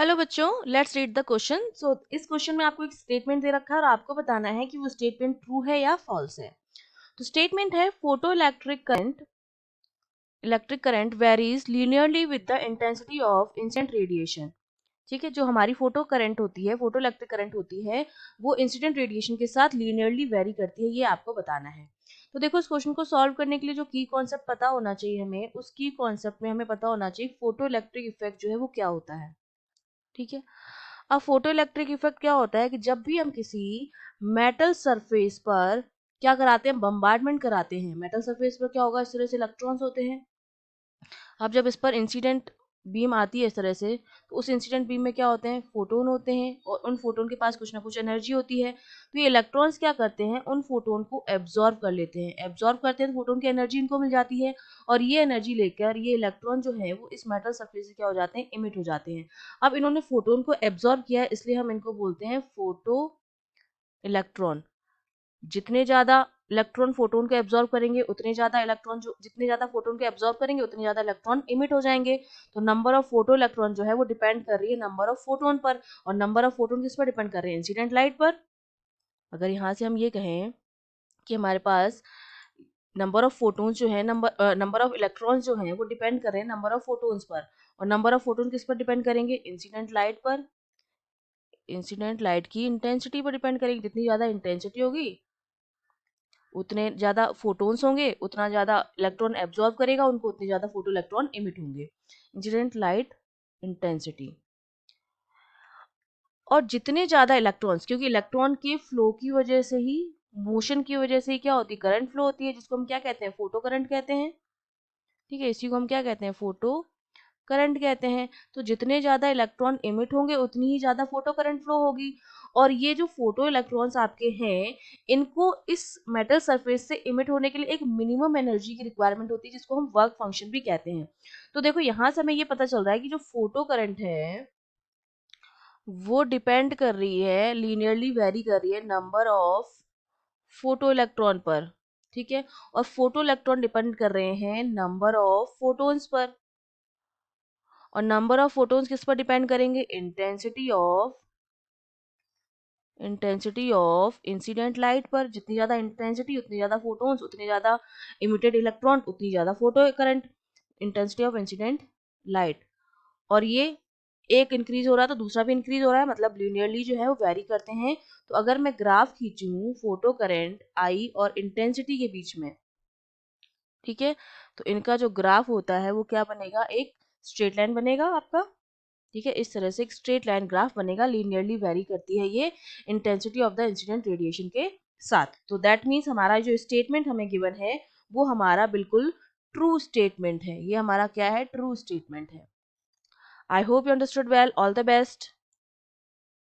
Hello बच्चों, let's read the question. सो इस question में आपको एक स्टेटमेंट दे रखा है और आपको बताना है कि वो स्टेटमेंट ट्रू है या फॉल्स है। तो स्टेटमेंट है photo electric current varies linearly with the intensity of incident radiation. ठीक है, जो हमारी फोटो करंट होती है, फोटो इलेक्ट्रिक करंट होती है, वो इंसिडेंट रेडिएशन के साथ लीनियरली वेरी करती है। ये आपको बताना है। तो देखो, इस क्वेश्चन को सॉल्व करने के लिए जो की कॉन्सेप्ट पता होना चाहिए हमें, उस की कॉन्सेप्ट में हमें पता होना चाहिए फोटो इलेक्ट्रिक इफेक्ट जो है वो क्या होता है। ठीक है, अब फोटो इलेक्ट्रिक इफेक्ट क्या होता है कि जब भी हम किसी मेटल सरफेस पर क्या कराते हैं, बम्बार्डमेंट कराते हैं। मेटल सरफेस पर क्या होगा, इस तरह से इलेक्ट्रॉन्स होते हैं। अब जब इस पर इंसिडेंट बीम आती है इस तरह से, तो उस इंसिडेंट बीम में क्या होते हैं, फोटोन होते हैं, और उन फोटोन के पास कुछ ना कुछ एनर्जी होती है। तो ये इलेक्ट्रॉन्स क्या करते हैं, उन फोटोन को एब्जॉर्ब कर लेते हैं। एब्जॉर्ब करते हैं तो फोटोन की एनर्जी इनको मिल जाती है, और ये एनर्जी लेकर ये इलेक्ट्रॉन जो है वो इस मेटल सरफेस से क्या हो जाते हैं, इमिट हो जाते हैं। अब इन्होंने फोटोन को एब्जॉर्ब किया है, इसलिए हम इनको बोलते हैं फोटो इलेक्ट्रॉन। जितने ज्यादा इलेक्ट्रॉन फोटोन को एब्जॉर्ब करेंगे, उतने ज्यादा इलेक्ट्रॉन जो जितने ज्यादा फोटोन को एब्जॉर्ब करेंगे, उतने ज्यादा इलेक्ट्रॉन इमिट हो जाएंगे। तो नंबर ऑफ फोटो इलेक्ट्रॉन जो है वो डिपेंड कर रही है नंबर ऑफ फोटोन पर, और नंबर ऑफ फोटोन किस पर डिपेंड कर रहे हैं, इंसिडेंट लाइट पर। अगर यहाँ से हम ये कहें कि हमारे पास नंबर ऑफ फोटोन्स जो है, नंबर ऑफ इलेक्ट्रॉन्स जो हैं वो डिपेंड कर रहे हैं नंबर ऑफ फोटोन्स पर, और नंबर ऑफ फोटोन किस पर डिपेंड करेंगे, इंसिडेंट लाइट पर। इंसिडेंट लाइट की इंटेंसिटी पर डिपेंड करेगी। जितनी ज्यादा इंटेंसिटी होगी, उतने ज़्यादा फोटॉन्स होंगे, उतना ज़्यादा इलेक्ट्रॉन एब्जॉर्ब करेगा उनको, उतने ज़्यादा फोटो इलेक्ट्रॉन इमिट होंगे। Incident light intensity. और जितने ज़्यादा इलेक्ट्रॉन्स, क्योंकि इलेक्ट्रॉन के फ्लो की वजह से ही, मोशन की वजह से ही क्या होती है, करंट फ्लो होती है, जिसको हम क्या कहते हैं, फोटो करंट कहते हैं। ठीक है, इसी को हम क्या कहते हैं, फोटो करंट कहते हैं। तो जितने ज्यादा इलेक्ट्रॉन इमिट होंगे, उतनी ही ज्यादा फोटो करंट फ्लो होगी। और ये जो फोटो इलेक्ट्रॉन्स आपके हैं, इनको इस मेटल सरफेस से इमिट होने के लिए एक मिनिमम एनर्जी की रिक्वायरमेंट होती है, जिसको हम वर्क फंक्शन भी कहते हैं। तो देखो, यहां से हमें ये पता चल रहा है कि जो फोटो करंट है वो डिपेंड कर रही है, लीनियरली वेरी कर रही है नंबर ऑफ फोटो इलेक्ट्रॉन पर। ठीक है, और फोटो इलेक्ट्रॉन डिपेंड कर रहे हैं नंबर ऑफ फोटोन्स पर, और नंबर ऑफ फोटॉन्स किस पर डिपेंड करेंगे, इंटेंसिटी ऑफ इंसिडेंट लाइट पर। जितनी ज्यादा इंटेंसिटी, उतनी ज्यादा फोटॉन्स, उतने ज्यादा इमिटेड इलेक्ट्रॉन, उतनी ज्यादा photo current. Intensity of incident light. और ये एक इंक्रीज हो रहा है तो दूसरा भी इंक्रीज हो रहा है, मतलब लीनियरली जो है वो वेरी करते हैं। तो अगर मैं ग्राफ खींचूं फोटो करंट आई और इंटेंसिटी के बीच में, ठीक है, तो इनका जो ग्राफ होता है वो क्या बनेगा, एक स्ट्रेट लाइन बनेगा आपका। ठीक है, इस तरह से एक स्ट्रेट लाइन ग्राफ बनेगा, लीनियरली वेरी करती है ये intensity of the incident radiation के साथ। तो दैट मीन्स हमारा जो स्टेटमेंट हमें गिवन है वो हमारा बिल्कुल ट्रू स्टेटमेंट है। ये हमारा क्या है, ट्रू स्टेटमेंट है। I hope you understood well. All the best.